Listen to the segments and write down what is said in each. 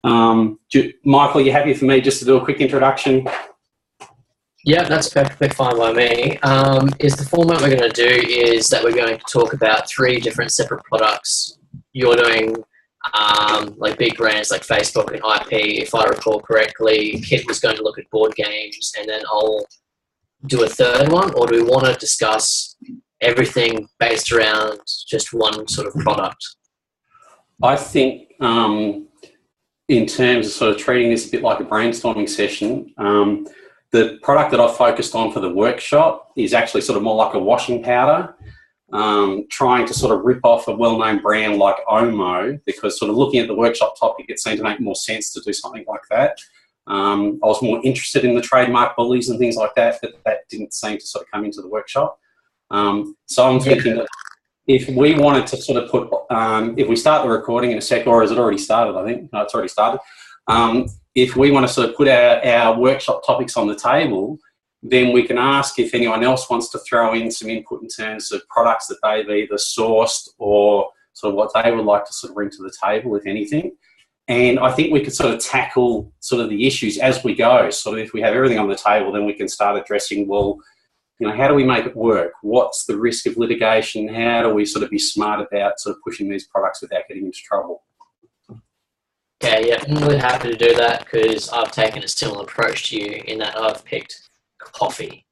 Michael, are you happy for me just to do a quick introduction? Yeah, that's perfectly fine by me. Is the format we're going to do is that we're going to talk about 3 different separate products. You're doing like big brands like Facebook and IP, if I recall correctly. Kit was going to look at board games, and then I'll do a third one, or do we want to discuss everything based around just one sort of product? I think in terms of sort of treating this a bit like a brainstorming session, the product that I've focused on for the workshop is actually sort of more like a washing powder, trying to sort of rip off a well-known brand like Omo, because sort of looking at the workshop topic, it seemed to make more sense to do something like that. I was more interested in the trademark bullies and things like that, but that didn't seem to sort of come into the workshop. So I'm thinking that if we wanted to sort of put, if we start the recording in a sec, or has it already started, I think? No, it's already started. If we want to sort of put our workshop topics on the table, then we can ask if anyone else wants to throw in some input in terms of products that they've either sourced or sort of what they would like to sort of bring to the table, if anything. And I think we could sort of tackle sort of the issues as we go. Sort of if we have everything on the table, then we can start addressing, well, you know, how do we make it work? What's the risk of litigation? How do we sort of be smart about sort of pushing these products without getting into trouble? Okay, yeah, I'm really happy to do that because I've taken a similar approach to you in that I've picked coffee.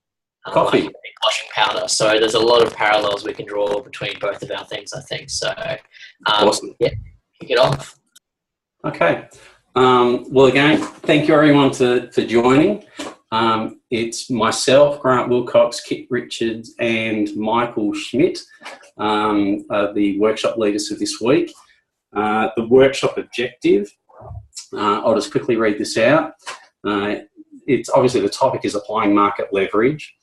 Coffee. Washing powder. So there's a lot of parallels we can draw between both of our things, I think. So, Awesome. Yeah, kick it off. Okay. Well, again, thank you everyone for joining. It's myself, Grant Wilcox, Kit Richards and Michael Schmidt, the workshop leaders for this week. The workshop objective, I'll just quickly read this out. It's obviously the topic is applying market leverage,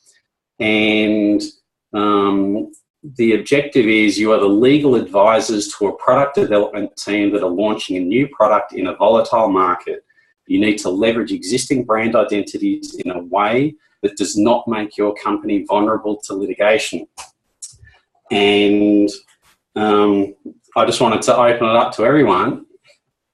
and the objective is you are the legal advisors to a product development team that are launching a new product in a volatile market. You need to leverage existing brand identities in a way that does not make your company vulnerable to litigation. And I just wanted to open it up to everyone.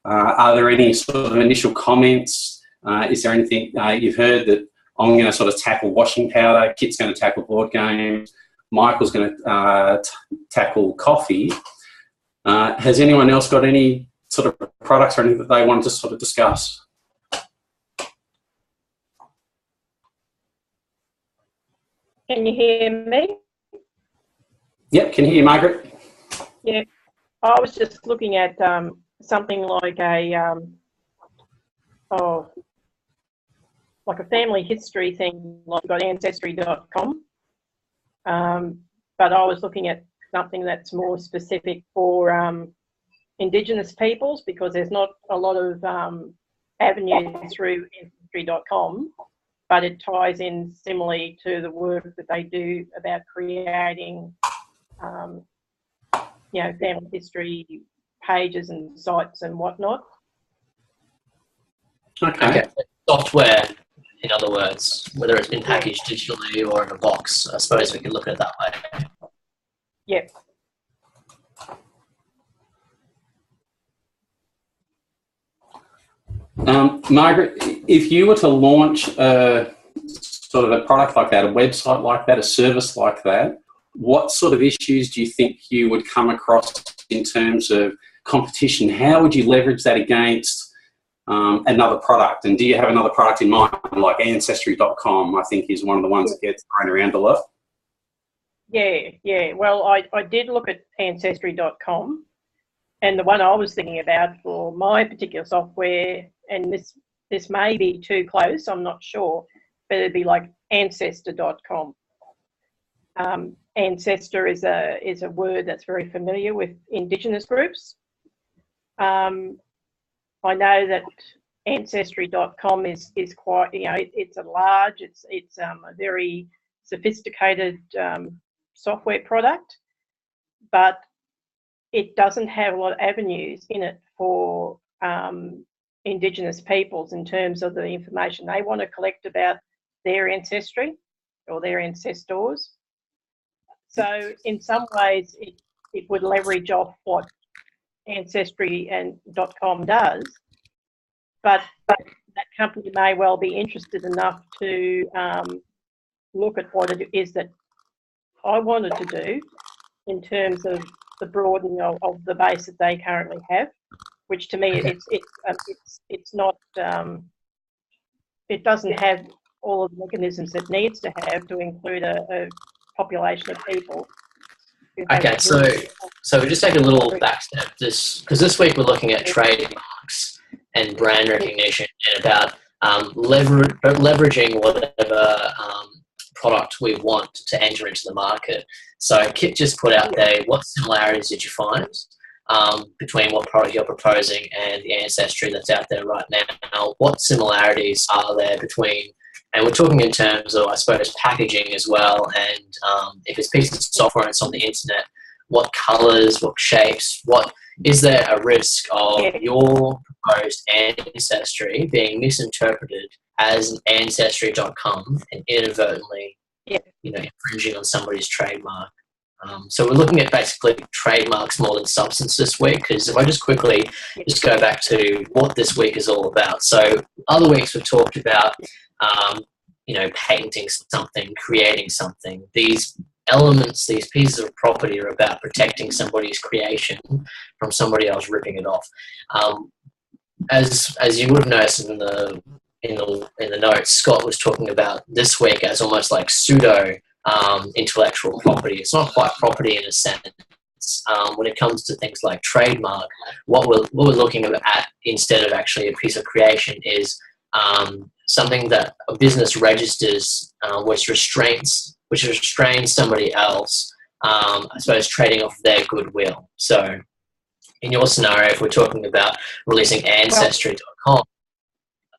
Are there any sort of initial comments? Is there anything you've heard that I'm going to sort of tackle washing powder, Kit's going to tackle board games, Michael's going to tackle coffee. Has anyone else got any sort of products or anything that they wanted to sort of discuss? Can you hear me? Yep, can you hear you, Margaret? Yeah, I was just looking at something like a like a family history thing, like you've got ancestry.com. But I was looking at something that's more specific for Indigenous peoples, because there's not a lot of avenues through ancestry.com, but it ties in similarly to the work that they do about creating, you know, family history pages and sites and whatnot. Okay. Software, in other words, whether it's been packaged digitally or in a box, I suppose we can look at it that way. Yep. Margaret, if you were to launch sort of a product like that, a website like that, a service like that, what sort of issues do you think you would come across in terms of competition? How would you leverage that against another product? And do you have another product in mind, like Ancestry.com, I think is one of the ones that gets thrown around a lot? Yeah. Well, I did look at Ancestry.com, and the one I was thinking about for my particular software, and this may be too close, I'm not sure, but it'd be like Ancestor.com. Ancestor is a word that's very familiar with Indigenous groups. I know that Ancestry.com is quite, you know, it's a large, it's a very sophisticated software product, but it doesn't have a lot of avenues in it for Indigenous peoples in terms of the information they want to collect about their ancestry or their ancestors. So in some ways, it would leverage off what Ancestry.com does, but that company may well be interested enough to look at what it is that I wanted to do in terms of the broadening of the base that they currently have, which to me it's not it doesn't have all of the mechanisms it needs to have to include a population of people. Okay, so we just take a little back step, because this week we're looking at trademarks and brand recognition and about leveraging whatever product we want to enter into the market. So Kit just put out there, what similarities did you find between what product you're proposing and the ancestry that's out there right now? What similarities are there between, and we're talking in terms of, I suppose, packaging as well, and if it's pieces of software and it's on the internet, what colours, what shapes, what is there a risk of your proposed ancestry being misinterpreted as an ancestry.com and inadvertently infringing on somebody's trademark? So we're looking at basically trademarks more than substance this week, because if I just quickly just go back to what this week is all about. So other weeks we've talked about patenting something, creating something. These elements, these pieces of property are about protecting somebody's creation from somebody else ripping it off. As you would have noticed in the notes, Scott was talking about this week as almost like pseudo intellectual property. It's not quite property in a sense. When it comes to things like trademark, what we're looking at instead of actually a piece of creation is something that a business registers, which restrains somebody else, I suppose, trading off their goodwill. So in your scenario, if we're talking about releasing Ancestry.com,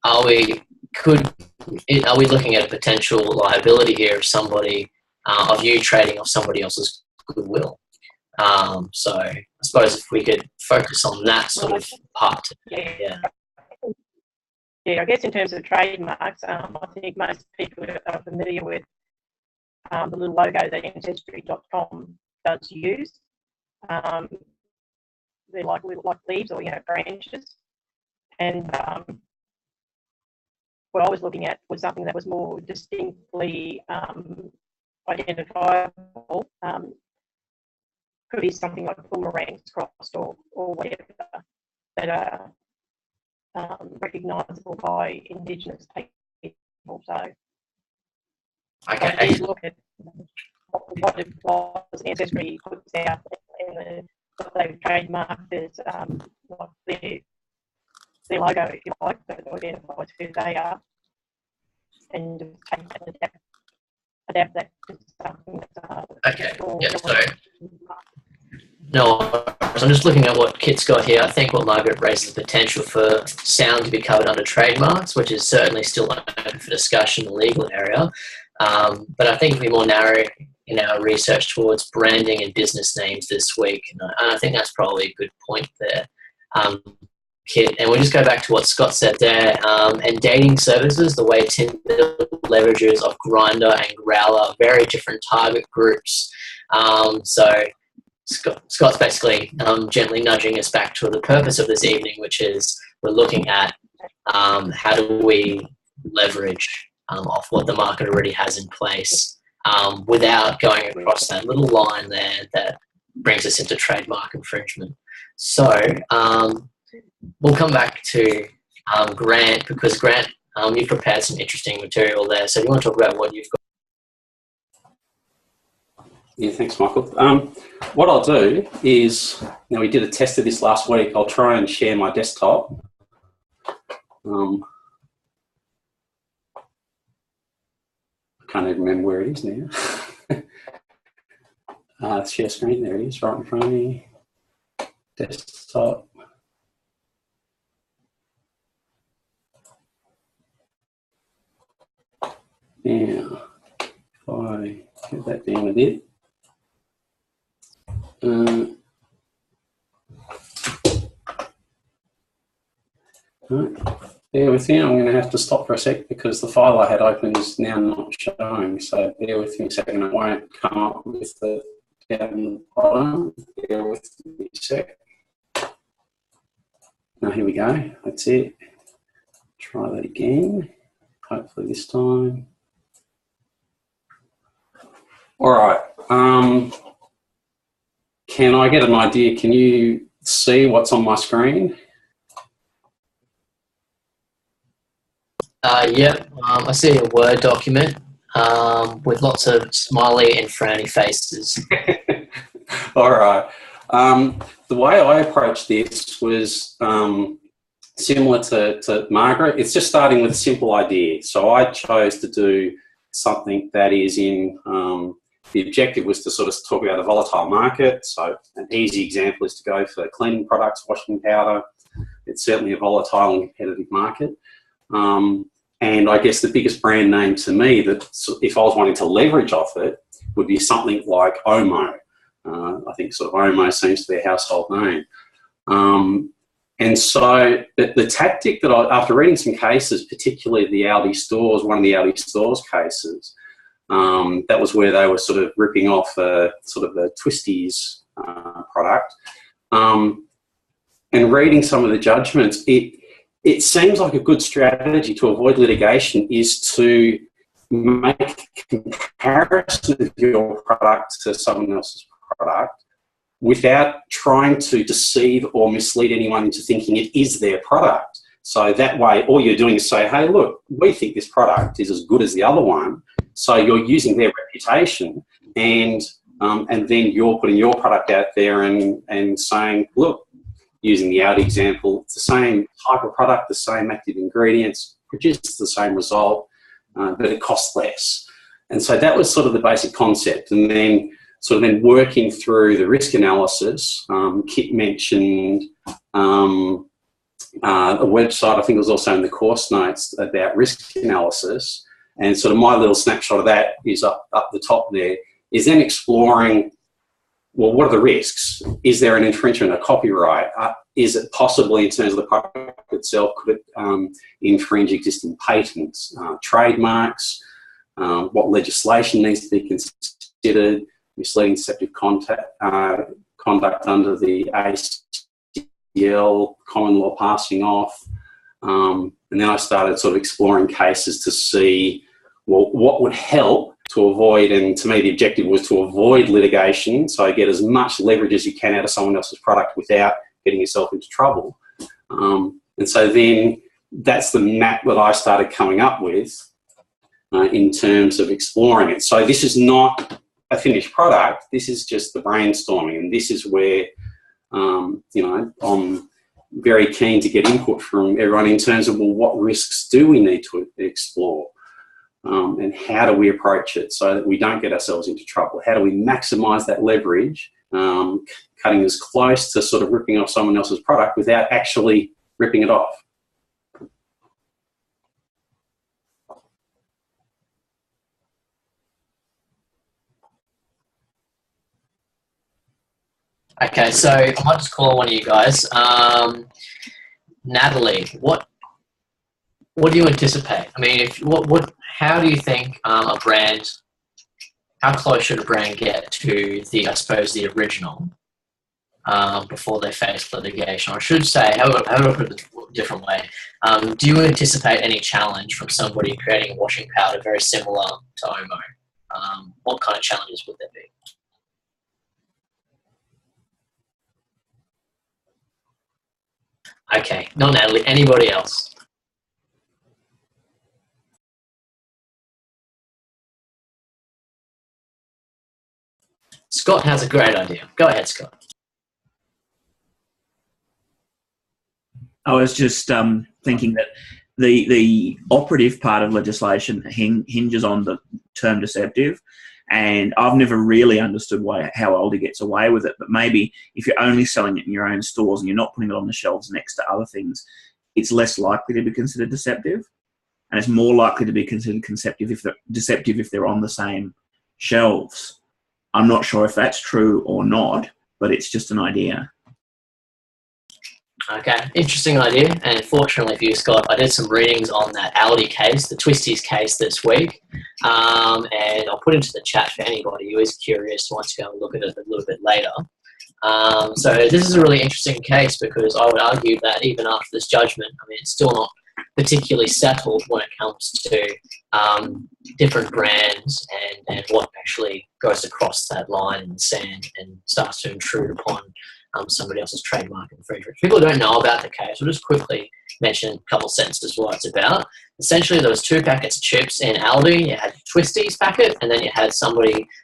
are we looking at a potential liability here of somebody, of you trading off somebody else's goodwill? So I suppose if we could focus on that sort of part. Yeah, I guess in terms of trademarks, I think most people are familiar with the little logo that Ancestry.com does use. They're like leaves or branches. And what I was looking at was something that was more distinctly identifiable. Could be something like boomerangs crossed or whatever that are recognisable by Indigenous people. So okay. I did look at what it was Ancestry puts out and what they've trademarked as like their logo, if you like, that identifies who they are, and take that and adapt that to something that's okay. Yeah, so no, I'm just looking at what Kit's got here. I think what Margaret raises the potential for sound to be covered under trademarks, which is certainly still open for discussion in the legal area. But I think if we're more narrow in our research towards branding and business names this week, and I think that's probably a good point there, Kit. And we'll just go back to what Scott said there. And dating services, the way Tinder leverages off Grindr and Growler, very different target groups. So Scott's basically gently nudging us back to the purpose of this evening, which is we're looking at how do we leverage off what the market already has in place without going across that little line there that brings us into trademark infringement. So we'll come back to Grant, because Grant, you've prepared some interesting material there. So do you want to talk about what you've got? Yeah, thanks, Michael. What I'll do is, we did a test of this last week. I'll try and share my desktop. I can't even remember where it is now. Share screen, there it is, right in front of me. Desktop. Now, if I get that down a bit. Right. Bear with me, I'm going to have to stop for a sec because the file I had open is now not showing. So bear with me a second, it won't come up with the down the bottom. Bear with me a sec. Now here we go, that's it. Try that again. Hopefully this time. All right. Can I get an idea? Can you see what's on my screen? Yep. I see a Word document with lots of smiley and frowny faces. All right. The way I approached this was similar to Margaret. It's just starting with a simple idea. So I chose to do something that is in, the objective was to sort of talk about a volatile market. So an easy example is to go for cleaning products, washing powder. It's certainly a volatile and competitive market. And I guess the biggest brand name to me that if I was wanting to leverage off it would be something like Omo. I think sort of Omo seems to be a household name. And so the tactic that after reading some cases, particularly the Aldi stores, one of the Aldi stores cases, that was where they were sort of ripping off sort of the Twisties product. And reading some of the judgments, it seems like a good strategy to avoid litigation is to make comparison of your product to someone else's product without trying to deceive or mislead anyone into thinking it is their product. So that way, all you're doing is say, hey, look, we think this product is as good as the other one. So you're using their reputation and then you're putting your product out there and saying, look, using the Audi example, it's the same type of product, the same active ingredients, produces the same result, but it costs less. And so that was sort of the basic concept. And then sort of working through the risk analysis, Kit mentioned a website, I think it was also in the course notes, about risk analysis. And sort of my little snapshot of that is up the top there, is then exploring, well, what are the risks? Is there an infringement, a copyright? Is it possibly, in terms of the product itself, could it infringe existing patents, trademarks? What legislation needs to be considered? Misleading deceptive conduct under the ACL, common law passing off. And then I started sort of exploring cases to see, well, what would help to avoid, and to me the objective was to avoid litigation, so get as much leverage as you can out of someone else's product without getting yourself into trouble. And so then that's the map that I started coming up with in terms of exploring it. So this is not a finished product, this is just the brainstorming, and this is where you know, I'm very keen to get input from everyone in terms of, well, what risks do we need to explore? And how do we approach it so that we don't get ourselves into trouble? How do we maximise that leverage, cutting as close to sort of ripping off someone else's product without actually ripping it off? Okay, so I might just call on one of you guys. Natalie, what do you anticipate? I mean, how do you think a brand, how close should a brand get to the, I suppose, the original before they face litigation? Or I should say, how do I put it a different way? Do you anticipate any challenge from somebody creating a washing powder very similar to Omo? What kind of challenges would there be? Okay, not Natalie, anybody else? Scott has a great idea. Go ahead, Scott. I was just thinking that the operative part of legislation hinges on the term deceptive, and I've never really understood how Aldi gets away with it, but maybe if you're only selling it in your own stores and you're not putting it on the shelves next to other things, it's less likely to be considered deceptive, and it's more likely to be considered deceptive if they're on the same shelves. I'm not sure if that's true or not, but it's just an idea. Okay, interesting idea. And fortunately for you, Scott, I did some readings on that Aldi case, the Twisties case this week. And I'll put into the chat for anybody who is curious, who wants to go and look at it a little bit later. So this is a really interesting case because I would argue that even after this judgment, I mean, it's still not particularly settled when it comes to different brands and what actually goes across that line in the sand and starts to intrude upon somebody else's trademark infringement. If people don't know about the case, we'll just quickly mention a couple sentences what it's about. Essentially, there was 2 packets of chips in Aldi. You had Twisties packet, and then you had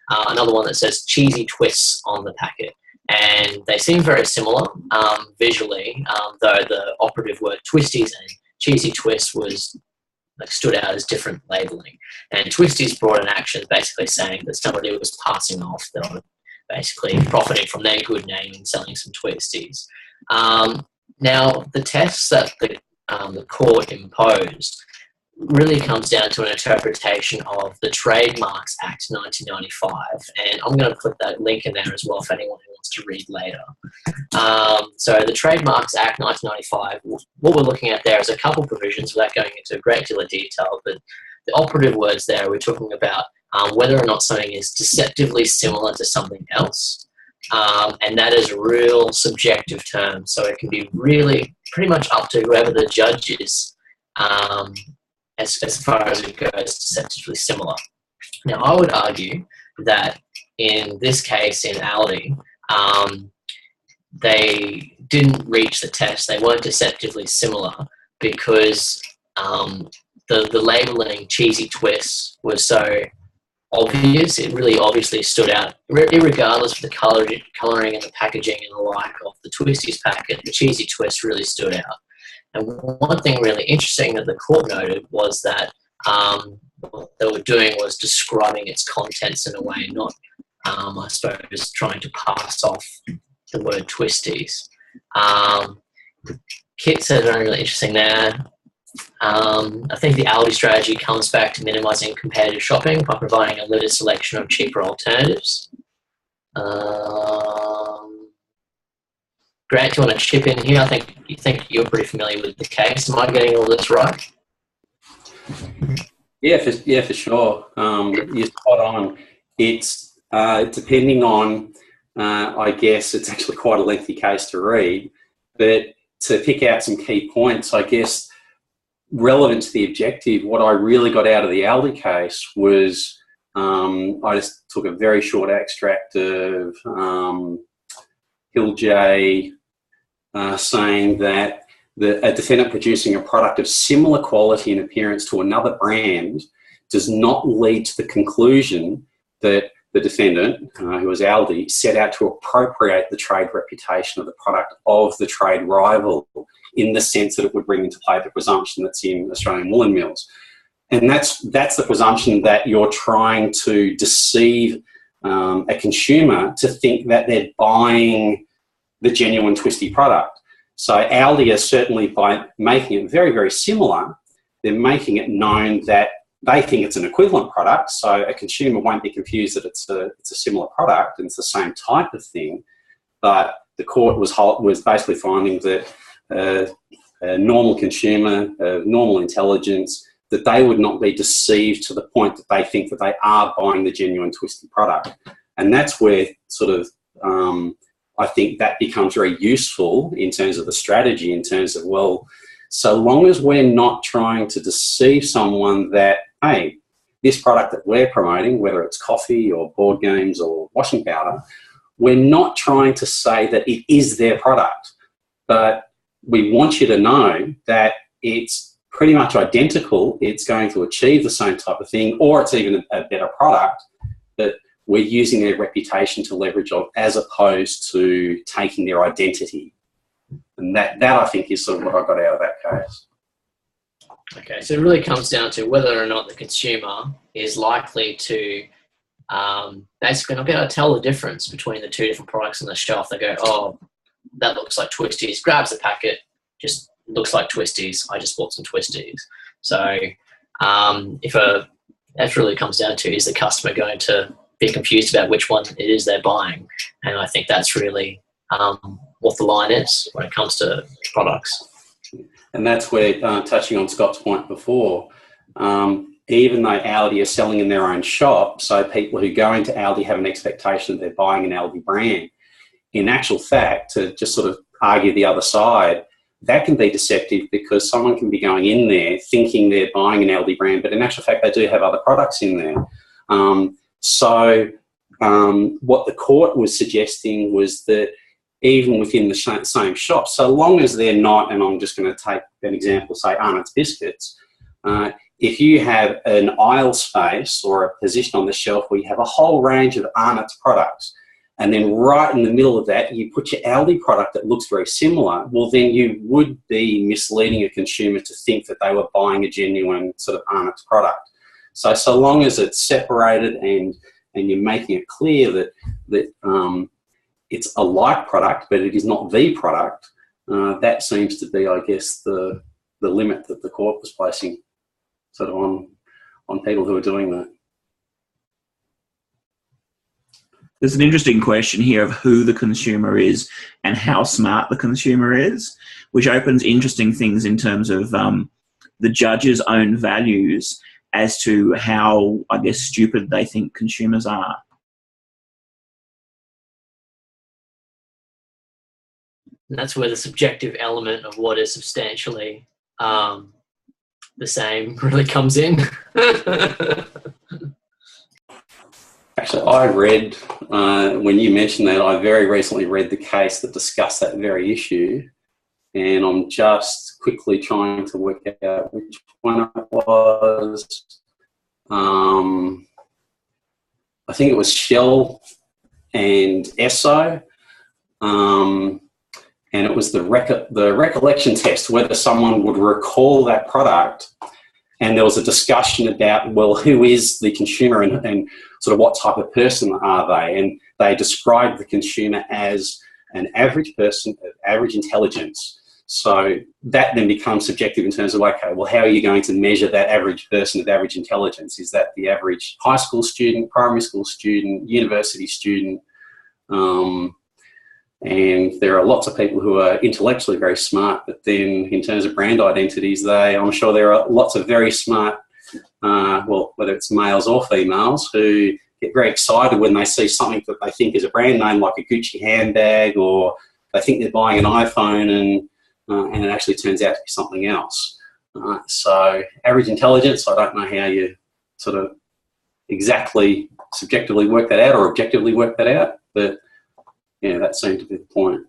another one that says Cheesy Twists on the packet. And they seem very similar visually, though the operative word Twisties and Cheesy Twist was stood out as different labelling. And Twisties brought an action basically saying that somebody was passing off, that were basically profiting from their good name and selling some Twisties. Now, the tests that the court imposed really comes down to an interpretation of the Trademarks Act 1995, and I'm going to put that link in there as well for anyone who wants to read later. So the Trademarks Act 1995, what we're looking at there is a couple provisions without going into a great deal of detail, but the operative words there, we're talking about whether or not something is deceptively similar to something else. And that is a real subjective term, so it can be really pretty much up to whoever the judge is as far as it goes deceptively similar. Now, I would argue that in this case in Aldi, they didn't reach the test. They weren't deceptively similar because the labelling Cheesy Twists was so obvious. It really obviously stood out, regardless of the colouring and the packaging and the like of the Twisties packet. The Cheesy Twist really stood out. And one thing really interesting that the court noted was that what they were doing was describing its contents in a way, not, I suppose, trying to pass off the word Twisties. Kit said something really interesting there. I think the Aldi strategy comes back to minimising competitive shopping by providing a limited selection of cheaper alternatives. Grant, do you want to chip in here? I think you're pretty familiar with the case. Am I getting all this right? Yeah, for sure. You're spot on. It's depending on, I guess it's actually quite a lengthy case to read, but to pick out some key points, I guess, relevant to the objective, what I really got out of the Aldi case was I just took a very short extract of Hill J saying that a defendant producing a product of similar quality and appearance to another brand does not lead to the conclusion that the defendant, who was Aldi, set out to appropriate the trade reputation of the product of the trade rival in the sense that it would bring into play the presumption that's in Australian Woolen Mills. And that's the presumption that you're trying to deceive a consumer to think that they're buying the genuine Twisty product. So Aldi is certainly, by making it very, very similar, they're making it known that they think it's an equivalent product, so a consumer won't be confused that it's a similar product and it's the same type of thing. But the court was basically finding that a normal consumer, normal intelligence, that they would not be deceived to the point that they think that they are buying the genuine Twisty product. And that's where sort of I think that becomes very useful in terms of the strategy, in terms of, well, so long as we're not trying to deceive someone that, hey, this product that we're promoting, whether it's coffee or board games or washing powder, we're not trying to say that it is their product, but we want you to know that it's pretty much identical, it's going to achieve the same type of thing, or it's even a better product, but we're using their reputation to leverage off as opposed to taking their identity. And that I think is sort of what I got out of that case. Okay, so it really comes down to whether or not the consumer is likely to basically not be able to tell the difference between the two different products on the shelf. They go, oh, that looks like Twisties, grabs the packet, just looks like Twisties, I just bought some Twisties. So that really comes down to, is the customer going to be confused about which one it is they're buying? And I think that's really what the line is when it comes to products. And that's where, touching on Scott's point before, even though Aldi are selling in their own shop, so people who go into Aldi have an expectation that they're buying an Aldi brand. In actual fact, to just sort of argue the other side, that can be deceptive because someone can be going in there thinking they're buying an Aldi brand, but in actual fact, they do have other products in there. What the court was suggesting was that even within the same shop, so long as they're not, and I'm just going to take an example, say Arnott's Biscuits, if you have an aisle space or a position on the shelf where you have a whole range of Arnott's products, and then right in the middle of that, you put your Aldi product that looks very similar, well, then you would be misleading a consumer to think that they were buying a genuine sort of Arnott's product. So long as it's separated and you're making it clear that it's a like product, but it is not the product, that seems to be, I guess, the limit that the court was placing sort of on people who are doing that. There's an interesting question here of who the consumer is and how smart the consumer is, which opens interesting things in terms of the judge's own values as to how, I guess, stupid they think consumers are. And that's where the subjective element of what is substantially the same really comes in. Actually, I read, when you mentioned that, I very recently read the case that discussed that very issue, and I'm just quickly trying to work out which one it was. I think it was Shell and Esso, and it was the recollection test, whether someone would recall that product. And there was a discussion about, well, who is the consumer and sort of what type of person are they? And they described the consumer as an average person of average intelligence. So that then becomes subjective in terms of, okay, well, how are you going to measure that average person of average intelligence? Is that the average high school student, primary school student, university student? And there are lots of people who are intellectually very smart, but then in terms of brand identities, I'm sure there are lots of very smart, well, whether it's males or females, who get very excited when they see something that they think is a brand name, like a Gucci handbag, or they think they're buying an iPhone and it actually turns out to be something else. So average intelligence, I don't know how you sort of exactly subjectively work that out or objectively work that out, but yeah, that seemed to be the point.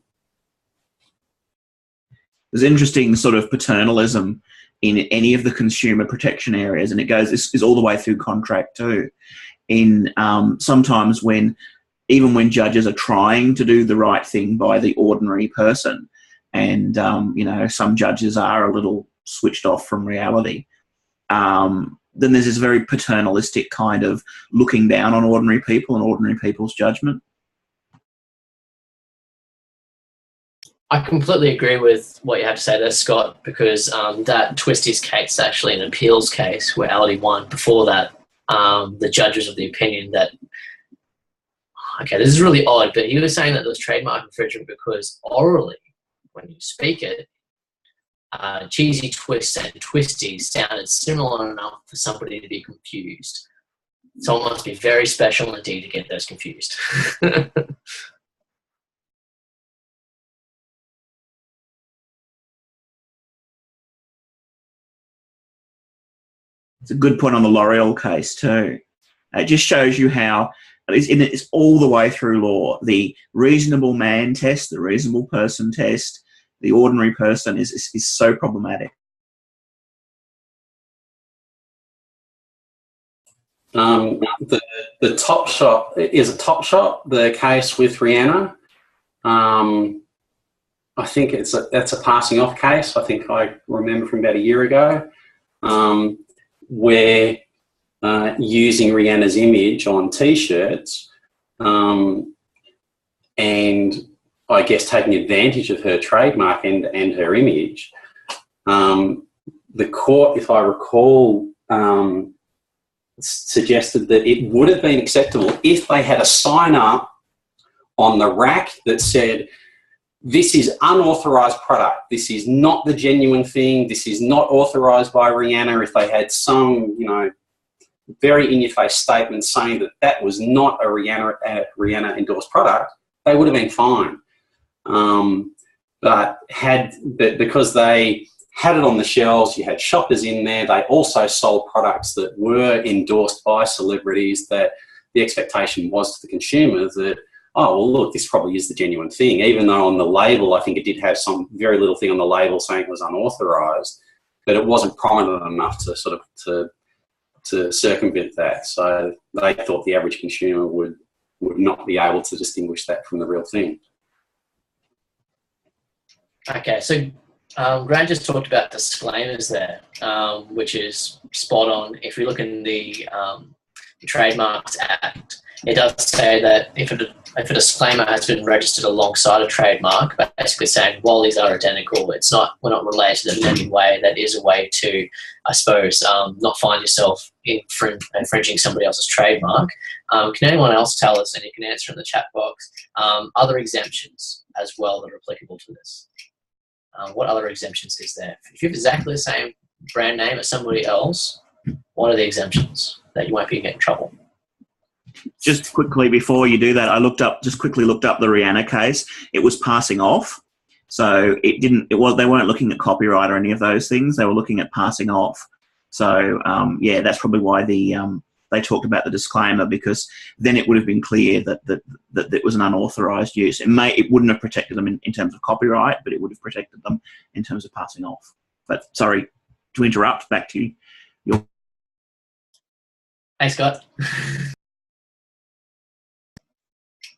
There's interesting sort of paternalism in any of the consumer protection areas, and it's all the way through contract too. In sometimes even when judges are trying to do the right thing by the ordinary person, and some judges are a little switched off from reality, then there's this very paternalistic kind of looking down on ordinary people and ordinary people's judgment. I completely agree with what you had to say there, Scott, because that Twisties case is actually an appeals case where Aldi won. Before that, the judge was of the opinion that, okay, this is really odd, but he was saying that there was trademark infringement because orally, when you speak it, cheesy twists and twisties sounded similar enough for somebody to be confused. Someone must be very special indeed to get those confused. It's a good point on the L'Oreal case too. It just shows you how it's all the way through law. The reasonable man test, the reasonable person test, the ordinary person is so problematic. The Topshop, is it Topshop, the case with Rihanna? I think that's a passing off case. I think I remember from about a year ago, where using Rihanna's image on T-shirts and I guess taking advantage of her trademark and her image, the court, if I recall, suggested that it would have been acceptable if they had a sign up on the rack that said, this is unauthorised product. This is not the genuine thing. This is not authorised by Rihanna. If they had some, very in-your-face statement saying that that was not a Rihanna endorsed product, they would have been fine. but because they had it on the shelves, you had shoppers in there. They also sold products that were endorsed by celebrities, that the expectation was to the consumer that, oh, well, look, this probably is the genuine thing, even though on the label, I think it did have some very little thing on the label saying it was unauthorised, but it wasn't prominent enough to sort of to circumvent that. So they thought the average consumer would not be able to distinguish that from the real thing. Okay, so Grant just talked about disclaimers there, which is spot on. If we look in the Trademarks Act, it does say that if a disclaimer has been registered alongside a trademark, basically saying while these are identical, we're not related in any way. That is a way to, I suppose, not find yourself infringing somebody else's trademark. Can anyone else tell us, and you can answer in the chat box, other exemptions as well that are applicable to this? What other exemptions is there? If you have exactly the same brand name as somebody else, what are the exemptions that you won't be in trouble? Just quickly before you do that, I quickly looked up the Rihanna case. It was passing off, so they weren't looking at copyright or any of those things. They were looking at passing off. So that's probably why they talked about the disclaimer, because then it would have been clear that it was an unauthorised use. It wouldn't have protected them in terms of copyright, but it would have protected them in terms of passing off. But sorry to interrupt. Back to you. Thanks, Scott.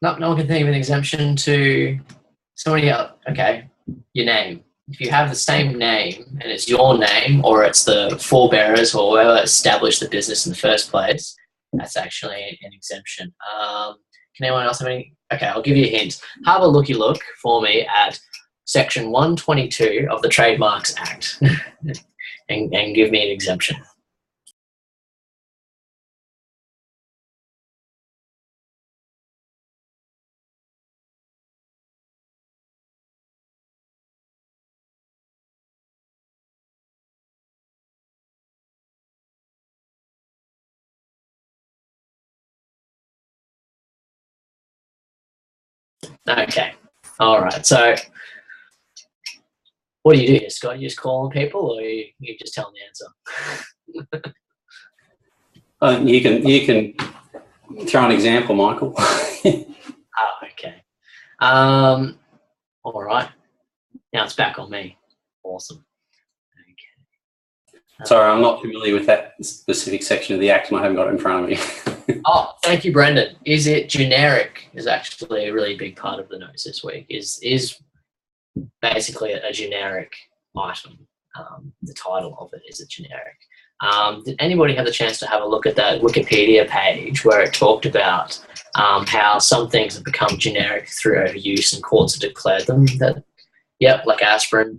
No one can think of an exemption to somebody else. Okay, your name. If you have the same name and it's your name, or it's the forebearers or whoever established the business in the first place, that's actually an exemption. Can anyone else have any? Okay, I'll give you a hint. Have a looky look for me at Section 122 of the Trademarks Act and give me an exemption. Okay. All right. So what do you do, Scott? You just call on people, or you just tell them the answer? You can throw an example, Michael. Okay. All right. Now it's back on me. Awesome. Okay. Sorry, I'm not familiar with that specific section of the Act, and I haven't got it in front of me. Oh, thank you, Brendan. Is it generic? Is actually a really big part of the notes this week. Is basically a generic item. The title of it is a generic. Did anybody have the chance to have a look at that Wikipedia page where it talked about how some things have become generic through overuse and courts have declared them that, like aspirin,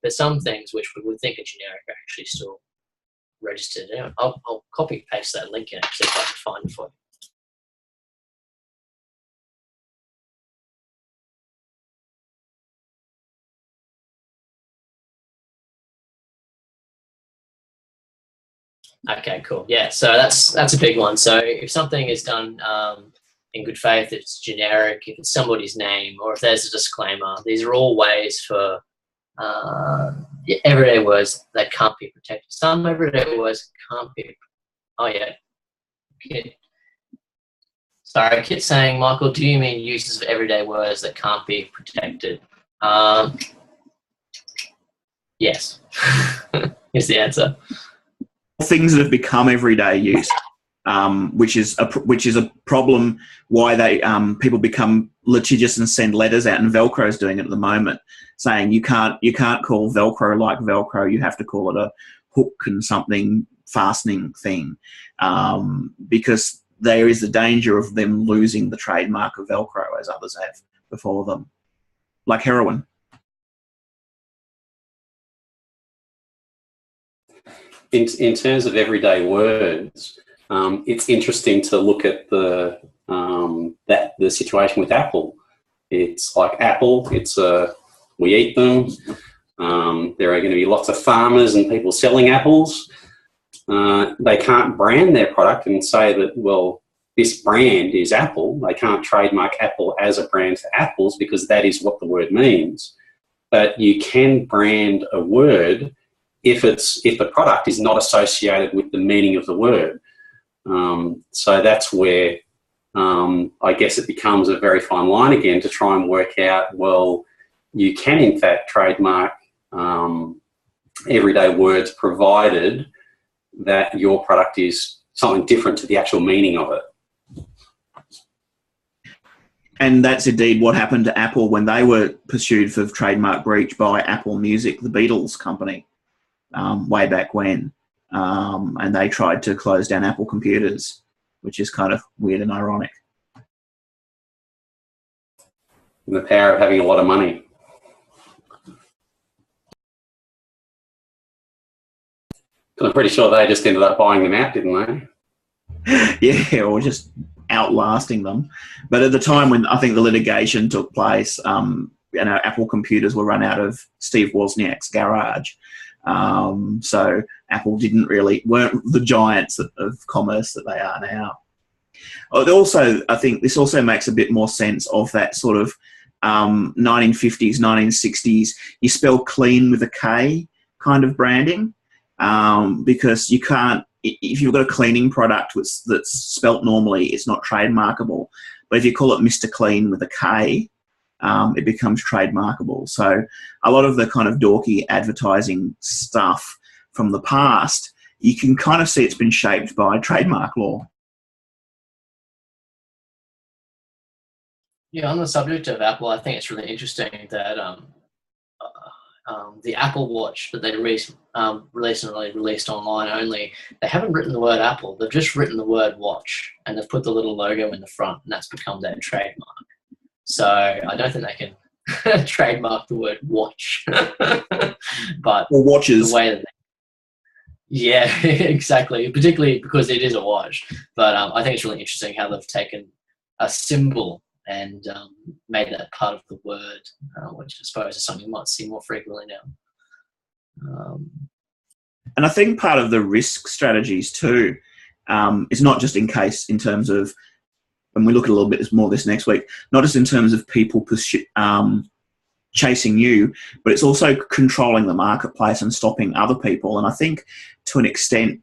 but some things which we would think are generic are actually still registered. I'll copy and paste that link in actually if I can find it for you. Okay, cool. Yeah, so that's a big one. So if something is done in good faith, if it's generic, if it's somebody's name, or if there's a disclaimer, these are all ways for everyday words that can't be protected. Some everyday words can't be. Oh yeah, Kit. Sorry, Kit's saying, Michael, do you mean uses of everyday words that can't be protected? Yes. Here's the answer. Things that have become everyday use, which is a problem. Why they people become litigious and send letters out, and Velcro's doing it at the moment, saying you can't call Velcro like Velcro. You have to call it a hook and something fastening thing, because there is the danger of them losing the trademark of Velcro, as others have before them, like heroin. In terms of everyday words, it's interesting to look at the situation with Apple. It's like Apple. We eat them. There are going to be lots of farmers and people selling apples. They can't brand their product and say that, well, this brand is Apple. They can't trademark Apple as a brand for apples because that is what the word means. but you can brand a word if the product is not associated with the meaning of the word. So that's where I guess it becomes a very fine line again to try and work out, well, you can in fact trademark everyday words provided that your product is something different to the actual meaning of it. And that's indeed what happened to Apple when they were pursued for trademark breach by Apple Music, the Beatles company, way back when. And they tried to close down Apple computers, which is kind of weird and ironic. And the power of having a lot of money. I'm pretty sure they just ended up buying them out, didn't they? Yeah, or just outlasting them. But at the time when I think the litigation took place, Apple computers were run out of Steve Wozniak's garage. So Apple weren't the giants of commerce that they are now. I think this also makes a bit more sense of that sort of 1950s, 1960s, you spell clean with a K kind of branding, because you can't, if you've got a cleaning product that's spelt normally, it's not trademarkable. But if you call it Mr. Clean with a K, it becomes trademarkable. So a lot of the kind of dorky advertising stuff from the past, you can kind of see it's been shaped by trademark law. Yeah, on the subject of Apple, I think it's really interesting that the Apple Watch that they recently released online only, they haven't written the word Apple. They've just written the word watch, and they've put the little logo in the front, and that's become their trademark. So I don't think they can trademark the word watch. But or watches. The way that yeah, exactly. Particularly because it is a watch. But I think it's really interesting how they've taken a symbol and made that part of the word, which I suppose is something you might see more frequently now. And I think part of the risk strategies too is not just in terms of, and we look at a little bit more this next week, not just in terms of people chasing you, but it's also controlling the marketplace and stopping other people. And I think to an extent,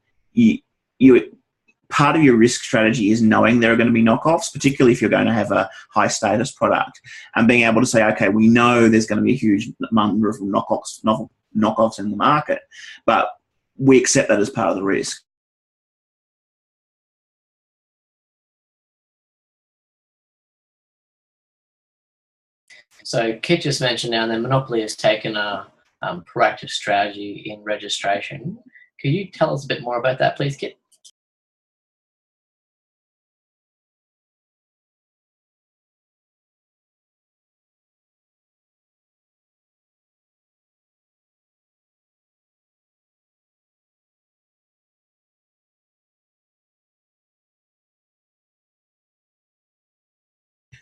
part of your risk strategy is knowing there are going to be knockoffs, particularly if you're going to have a high status product, and being able to say, okay, we know there's going to be a huge number of knockoffs in the market, but we accept that as part of the risk. So Kit just mentioned now that Monopoly has taken a proactive strategy in registration. Could you tell us a bit more about that, please, Kit?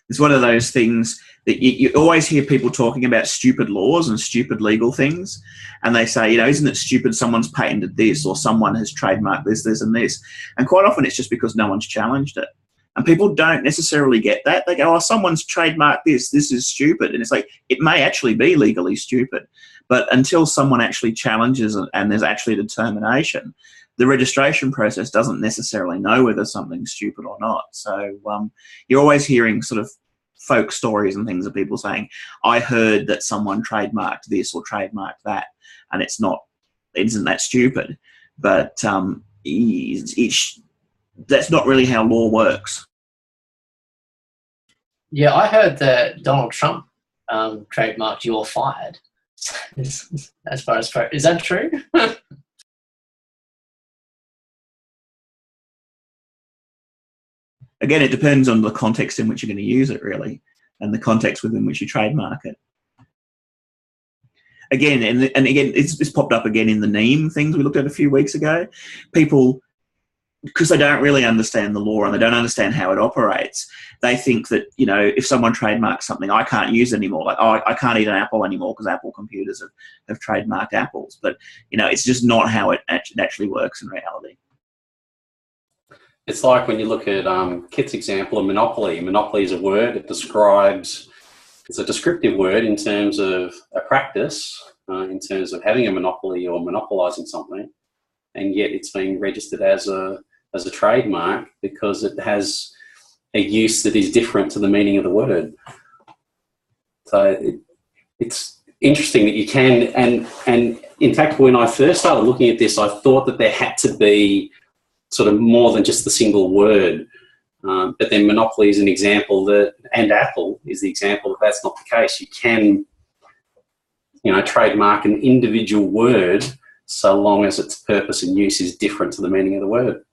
It's one of those things that you always hear people talking about stupid laws and stupid legal things. And they say, isn't it stupid someone's patented this or someone has trademarked this, this and this. And quite often it's just because no one's challenged it. And people don't necessarily get that. They go, oh, someone's trademarked this is stupid. And it's like, it may actually be legally stupid. But until someone actually challenges it and there's actually a determination, the registration process doesn't necessarily know whether something's stupid or not. So you're always hearing sort of folk stories and things of people saying, I heard that someone trademarked this or trademarked that, and isn't that stupid? But that's not really how law works. Yeah, I heard that Donald Trump trademarked "You're fired." As far as is that true? Again, it depends on the context in which you're going to use it, really, and the context within which you trademark it. Again, and again, it's popped up again in the NEAM things we looked at a few weeks ago. People, because they don't really understand the law and they don't understand how it operates, they think that, if someone trademarks something, I can't use it anymore. Like, oh, I can't eat an apple anymore because Apple computers have trademarked apples. But, it's just not how it actually works in reality. It's like when you look at Kit's example of monopoly. Monopoly is a word. It describes it's a descriptive word in terms of a practice, in terms of having a monopoly or monopolising something, and yet it's being registered as a trademark because it has a use that is different to the meaning of the word. So it's interesting that you can, and in fact, when I first started looking at this, I thought that there had to be sort of more than just the single word. But then monopoly is an example that, and Apple is the example that that's not the case. You can, trademark an individual word so long as its purpose and use is different to the meaning of the word.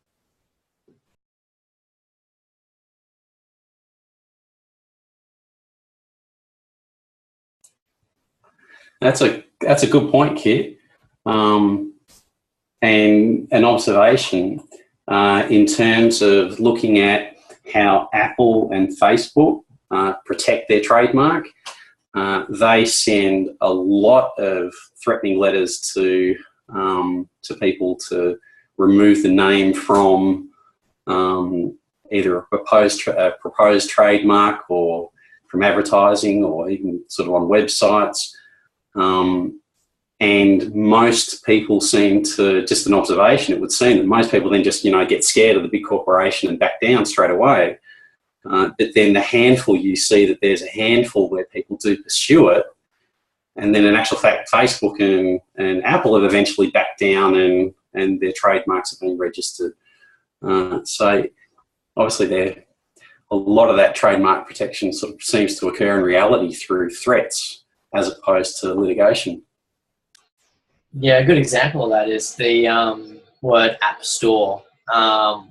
That's a good point, Kit, and an observation in terms of looking at how Apple and Facebook protect their trademark. They send a lot of threatening letters to people to remove the name from either a proposed trademark or from advertising or even sort of on websites. And most people seem to, just an observation, it would seem that most people then just, get scared of the big corporation and back down straight away. But then the handful, you see that there's a handful where people do pursue it. And then in actual fact, Facebook and Apple have eventually backed down and their trademarks have been registered. So obviously a lot of that trademark protection sort of seems to occur in reality through threats as opposed to litigation. Yeah, a good example of that is the word App Store,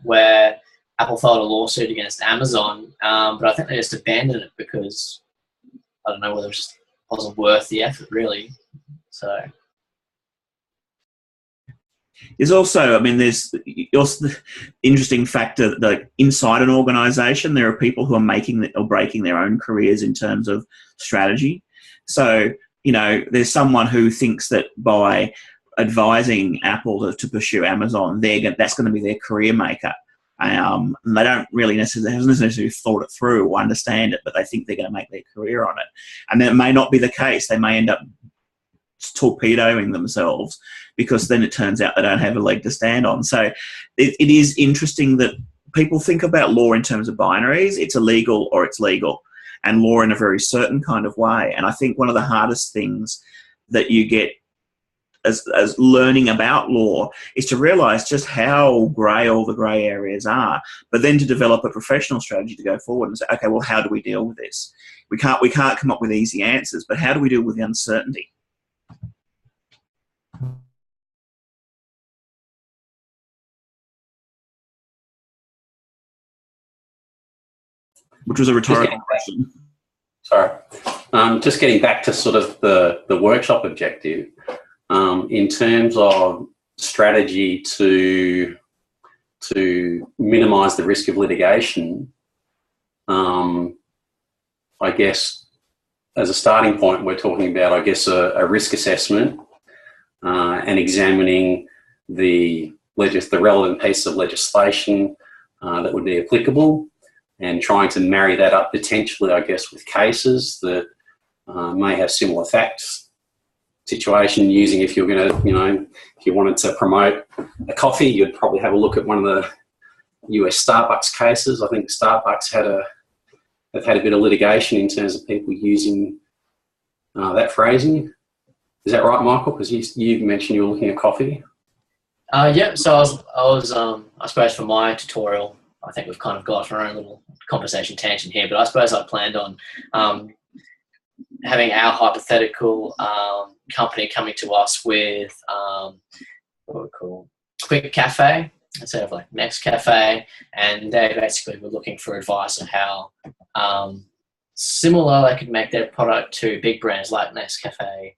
where Apple filed a lawsuit against Amazon, but I think they just abandoned it because, I don't know, whether it just wasn't worth the effort, really. So there's also, there's also the interesting factor that inside an organisation, there are people who are making or breaking their own careers in terms of strategy. So, there's someone who thinks that by advising Apple to pursue Amazon, that's going to be their career maker. And they don't really necessarily thought it through or understand it, but they think they're going to make their career on it. And then it may not be the case. They may end up torpedoing themselves because then it turns out they don't have a leg to stand on. So it is interesting that people think about law in terms of binaries. It's illegal or it's legal, and law in a very certain kind of way. And I think one of the hardest things that you get as learning about law is to realise just how grey all the grey areas are, but then to develop a professional strategy to go forward and say, okay, well, how do we deal with this? We can't come up with easy answers, but how do we deal with the uncertainty? Which was a rhetorical question. Sorry. Just getting back to sort of the workshop objective, in terms of strategy to minimise the risk of litigation, I guess as a starting point, we're talking about, I guess, a risk assessment and examining the relevant pieces of legislation that would be applicable, and trying to marry that up potentially, I guess, with cases that may have similar facts. Situation using, if you're going to, if you wanted to promote a coffee, you'd probably have a look at one of the US Starbucks cases. I think Starbucks have had a bit of litigation in terms of people using that phrasing. Is that right, Michael? Because you mentioned you were looking at coffee. Yeah. So I was I suppose for my tutorial, I think we've kind of got our own little conversation tangent here, but I suppose I planned on having our hypothetical company coming to us with what we call Quick Cafe instead of like Next Cafe, and they basically were looking for advice on how similar they could make their product to big brands like Next Cafe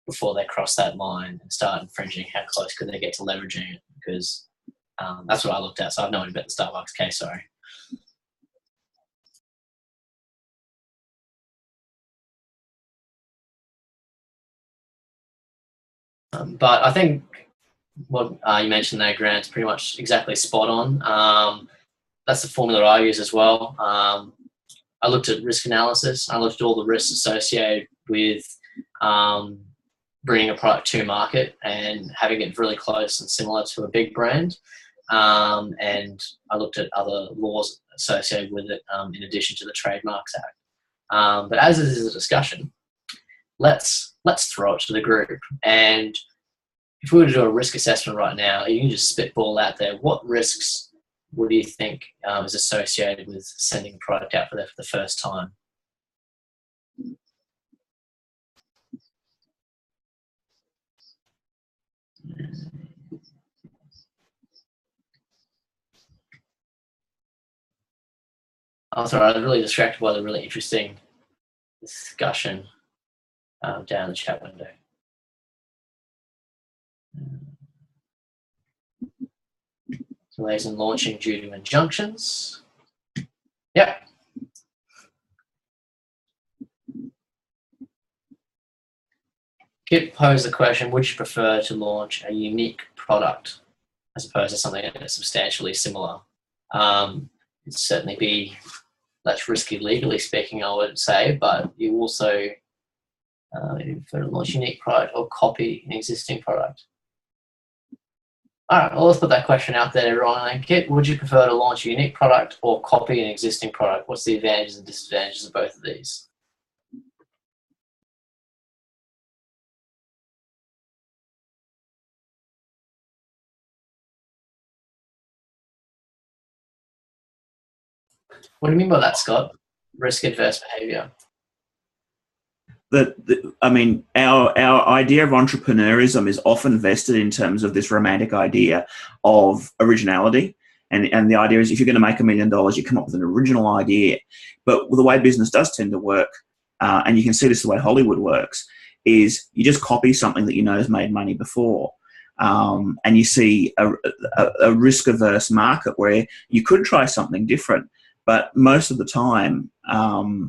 before they cross that line and start infringing. How close could they get to leveraging it? Because that's what I looked at. So I've known about the Starbucks case. Sorry. But I think what you mentioned there, Grant, is pretty much exactly spot on. That's the formula I use as well. I looked at risk analysis. I looked at all the risks associated with bringing a product to market and having it really close and similar to a big brand. And I looked at other laws associated with it in addition to the Trademarks Act. But as this is a discussion, let's throw it to the group. And if we were to do a risk assessment right now, you can just spitball out there. What risks would you think is associated with sending a product out for the first time? Oh, sorry, I was really distracted by the really interesting discussion down the chat window. Delays in launching due to injunctions. Yep. Kip posed the question, would you prefer to launch a unique product as opposed to something that's substantially similar? It'd certainly be less risky legally speaking, I would say, but you also prefer to launch a unique product or copy an existing product. All right, well, let's put that question out there, everyone. And Kit, would you prefer to launch a unique product or copy an existing product? What's the advantages and disadvantages of both of these? What do you mean by that, Scott? Risk-adverse behaviour. I mean, our idea of entrepreneurism is often vested in terms of this romantic idea of originality. And the idea is if you're going to make $1 million, you come up with an original idea. But the way business does tend to work, and you can see this the way Hollywood works, is you just copy something that you know has made money before. And you see a risk-averse market where you could try something different. But most of the time,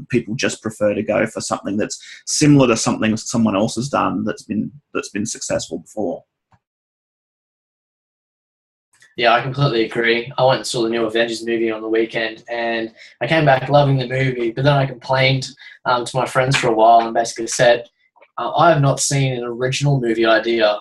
people just prefer to go for something that's similar to something someone else has done that's been successful before. Yeah, I completely agree. I went and saw the new Avengers movie on the weekend, and I came back loving the movie. But then I complained to my friends for a while and basically said, I have not seen an original movie idea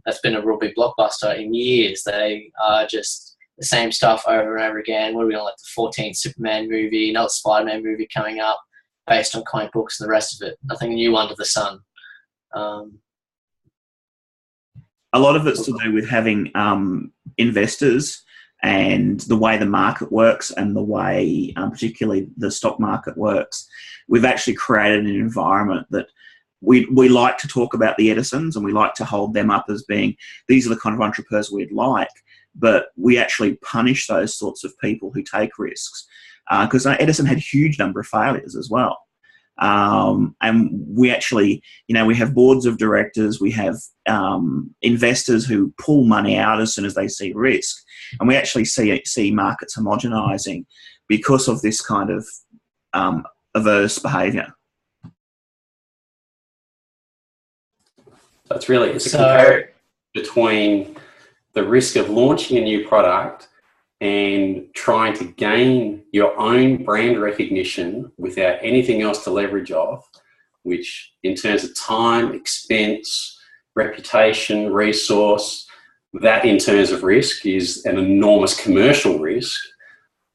that's been a real big blockbuster in years. They are just the same stuff over and over again. What are we on, like the 14th Superman movie, another Spider-Man movie coming up based on comic books and the rest of it. Nothing new under the sun. A lot of it's to do with having investors and the way the market works and the way particularly the stock market works. We've actually created an environment that we like to talk about the Edisons, and we like to hold them up as being, these are the kind of entrepreneurs we'd like. But we actually punish those sorts of people who take risks because Edison had a huge number of failures as well. And we actually, we have boards of directors, we have investors who pull money out as soon as they see risk. And we actually see markets homogenizing because of this kind of averse behavior. So it's a comparison between the risk of launching a new product and trying to gain your own brand recognition without anything else to leverage off, which in terms of time, expense, reputation, resource, that in terms of risk is an enormous commercial risk,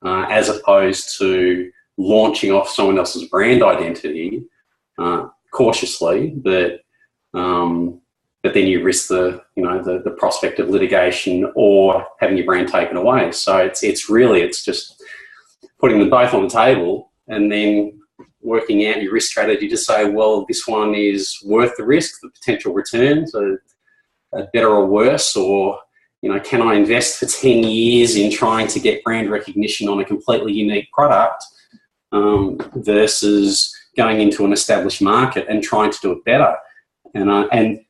as opposed to launching off someone else's brand identity cautiously, but then you risk the prospect of litigation or having your brand taken away. So it's just putting them both on the table and then working out your risk strategy to say, well, this one is worth the risk, the potential returns are better or worse, or can I invest for 10 years in trying to get brand recognition on a completely unique product versus going into an established market and trying to do it better. And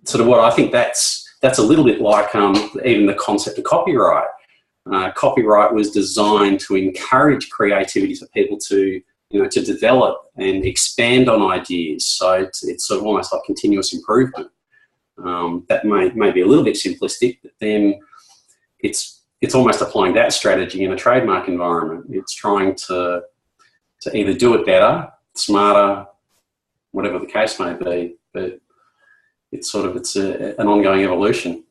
sort of what I think that's a little bit like even the concept of copyright. Copyright was designed to encourage creativity for people to develop and expand on ideas. So it's sort of almost like continuous improvement. That may be a little bit simplistic, but then it's almost applying that strategy in a trademark environment. It's trying to to either do it better, smarter, whatever the case may be. But it's an ongoing evolution.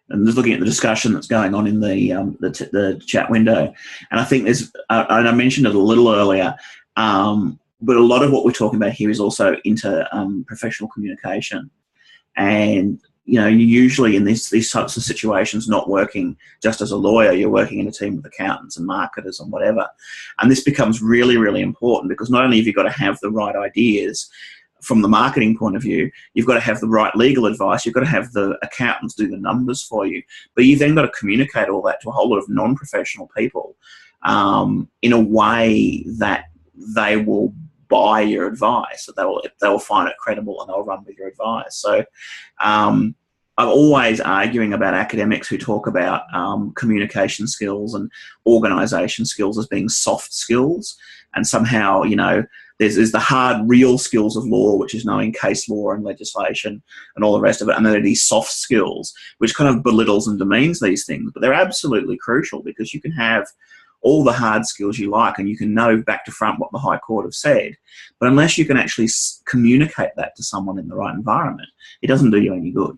And just looking at the discussion that's going on in the chat window, and I think there's, and I mentioned it a little earlier, but a lot of what we're talking about here is also interprofessional communication, and you usually in these types of situations, not working just as a lawyer, you're working in a team of accountants and marketers and whatever, and this becomes really, really important because not only have you got to have the right ideas. From the marketing point of view, you've got to have the right legal advice, you've got to have the accountants do the numbers for you, but you've then got to communicate all that to a whole lot of non-professional people in a way that they will buy your advice, that they will find it credible and they'll run with your advice. So I'm always arguing about academics who talk about communication skills and organisation skills as being soft skills, and somehow, there's the hard, real skills of law, which is knowing case law and legislation and all the rest of it. And then there are these soft skills, which kind of belittles and demeans these things. But they're absolutely crucial because you can have all the hard skills you like and you can know back to front what the High Court have said. But unless you can actually communicate that to someone in the right environment, it doesn't do you any good.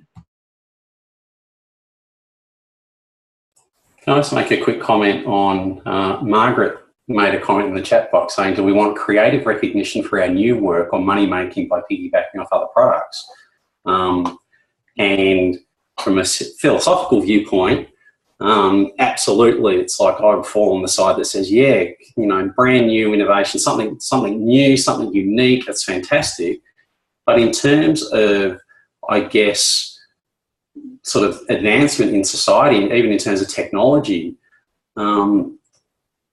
Can I just make a quick comment on Margaret made a comment in the chat box saying, do we want creative recognition for our new work or money making by piggybacking off other products? And from a philosophical viewpoint, absolutely, it's like I would fall on the side that says, yeah, brand new innovation, something new, something unique, that's fantastic. But in terms of, I guess, sort of advancement in society, even in terms of technology,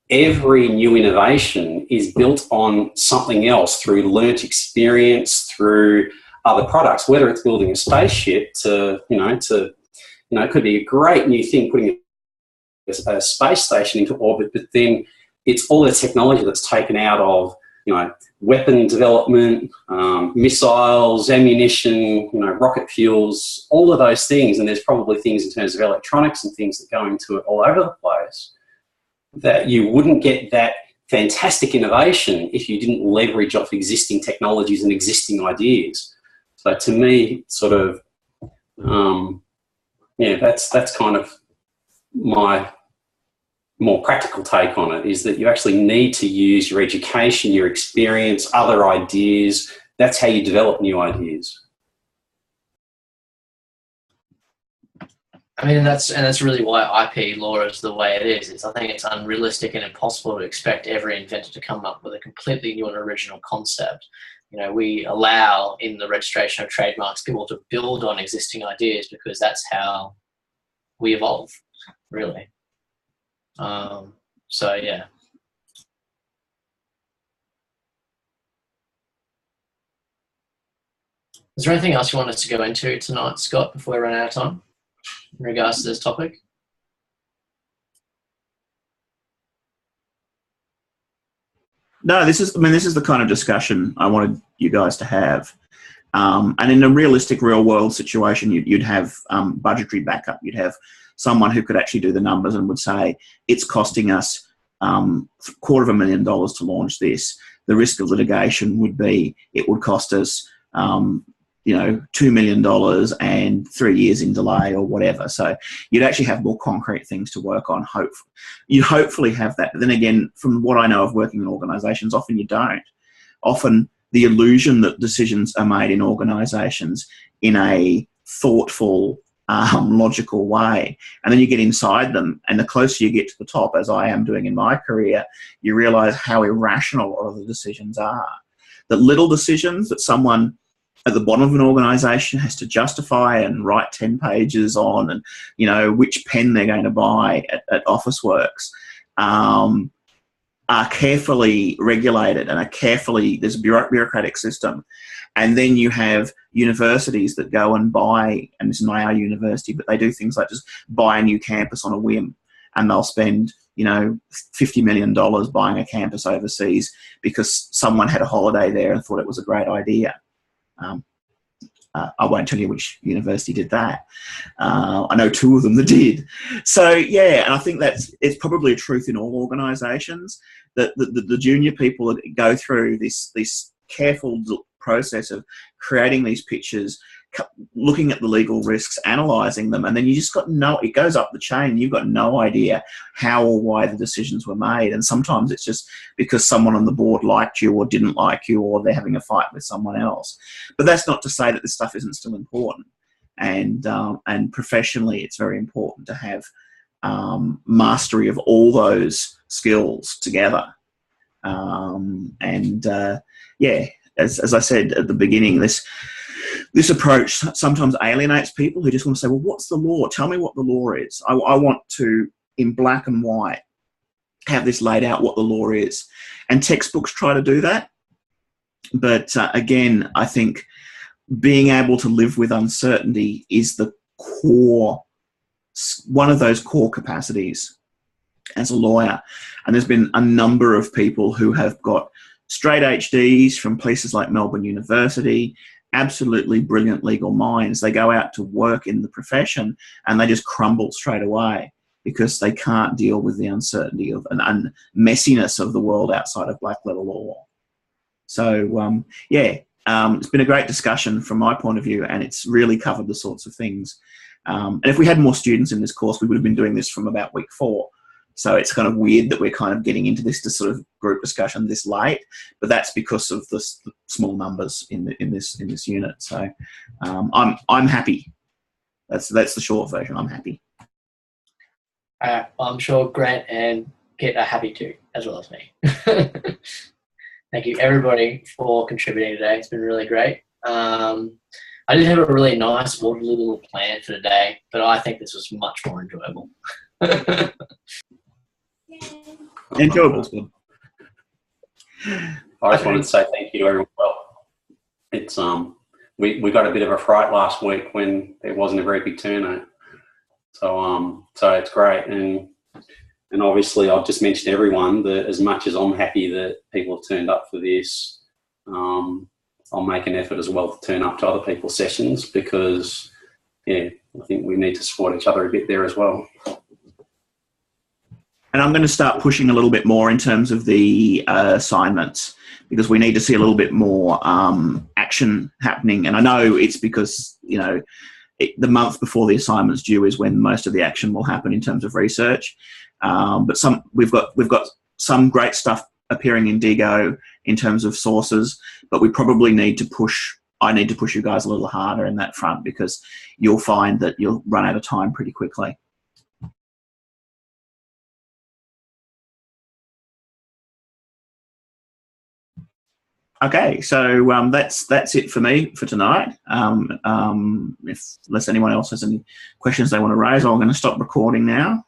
every new innovation is built on something else through learnt experience, through other products, whether it's building a spaceship it could be a great new thing, putting a space station into orbit, but then it's all the technology that's taken out of, weapon development, missiles, ammunition, rocket fuels, all of those things. And there's probably things in terms of electronics and things that go into it all over the place, that you wouldn't get that fantastic innovation if you didn't leverage off existing technologies and existing ideas. So to me, that's kind of my more practical take on it, is that you actually need to use your education, your experience, other ideas. That's how you develop new ideas. I mean, that's really why IP law is the way it is. I think it's unrealistic and impossible to expect every inventor to come up with a completely new and original concept. We allow in the registration of trademarks people to build on existing ideas because that's how we evolve, really. So yeah. Is there anything else you want us to go into tonight, Scott, before we run out of time in regards to this topic? No, this is the kind of discussion I wanted you guys to have. And in a realistic real world situation, you'd have budgetary backup. You'd have someone who could actually do the numbers and would say, it's costing us $250,000 to launch this. The risk of litigation would be, it would cost us, $2 million and 3 years in delay or whatever. So you'd actually have more concrete things to work on. You hopefully have that. But then again, from what I know of working in organisations, often you don't. Often the illusion that decisions are made in organisations in a thoughtful, logical way, and then you get inside them, and the closer you get to the top, as I am doing in my career, you realise how irrational a lot of the decisions are. That little decisions that someone at the bottom of an organisation has to justify and write 10 pages on, and which pen they're going to buy at Officeworks, are carefully regulated and there's a bureaucratic system. And then you have universities that go and buy, and this is not our university, but they do things like just buy a new campus on a whim, and they'll spend, $50 million buying a campus overseas because someone had a holiday there and thought it was a great idea. I won't tell you which university did that. I know 2 of them that did. So yeah, and I think it's probably a truth in all organisations that the junior people go through this careful process of creating these pictures, looking at the legal risks, analysing them, and then you just got it goes up the chain. You've got no idea how or why the decisions were made. And sometimes it's just because someone on the board liked you or didn't like you, or they're having a fight with someone else. But that's not to say that this stuff isn't still important. And professionally, it's very important to have mastery of all those skills together. Yeah, as I said at the beginning, this approach sometimes alienates people who just want to say, well, what's the law? Tell me what the law is. I want to, in black and white, have this laid out what the law is. And textbooks try to do that. But again, I think being able to live with uncertainty is one of those core capacities as a lawyer. And there's been a number of people who have got straight HDs from places like Melbourne University, absolutely brilliant legal minds. They go out to work in the profession and they just crumble straight away because they can't deal with the uncertainty and messiness of the world outside of black letter law. So, it's been a great discussion from my point of view, and it's really covered the sorts of things. And if we had more students in this course, we would have been doing this from about week 4. So it's kind of weird that we're kind of getting into this sort of group discussion this late, but that's because of the small numbers in this unit. So I'm happy. That's the short version. I'm happy. I'm sure Grant and Kit are happy too, as well as me. Thank you everybody for contributing today. It's been really great. I did have a really nice orderly little plan for today, but I think this was much more enjoyable. Enjoyable. Good. I just wanted to say thank you to everyone. Well, it's we got a bit of a fright last week when there wasn't a very big turnout. So it's great, and obviously I've just mentioned to everyone that as much as I'm happy that people have turned up for this, I'll make an effort as well to turn up to other people's sessions because I think we need to support each other a bit there as well. And I'm going to start pushing a little bit more in terms of the assignments because we need to see a little bit more action happening. And I know it's because, the month before the assignment's due is when most of the action will happen in terms of research. But we've got some great stuff appearing in DIGO in terms of sources, but we probably need to push. I need to push you guys a little harder in that front because you'll find that you'll run out of time pretty quickly. Okay, so that's it for me for tonight. Unless anyone else has any questions they want to raise, I'm going to stop recording now.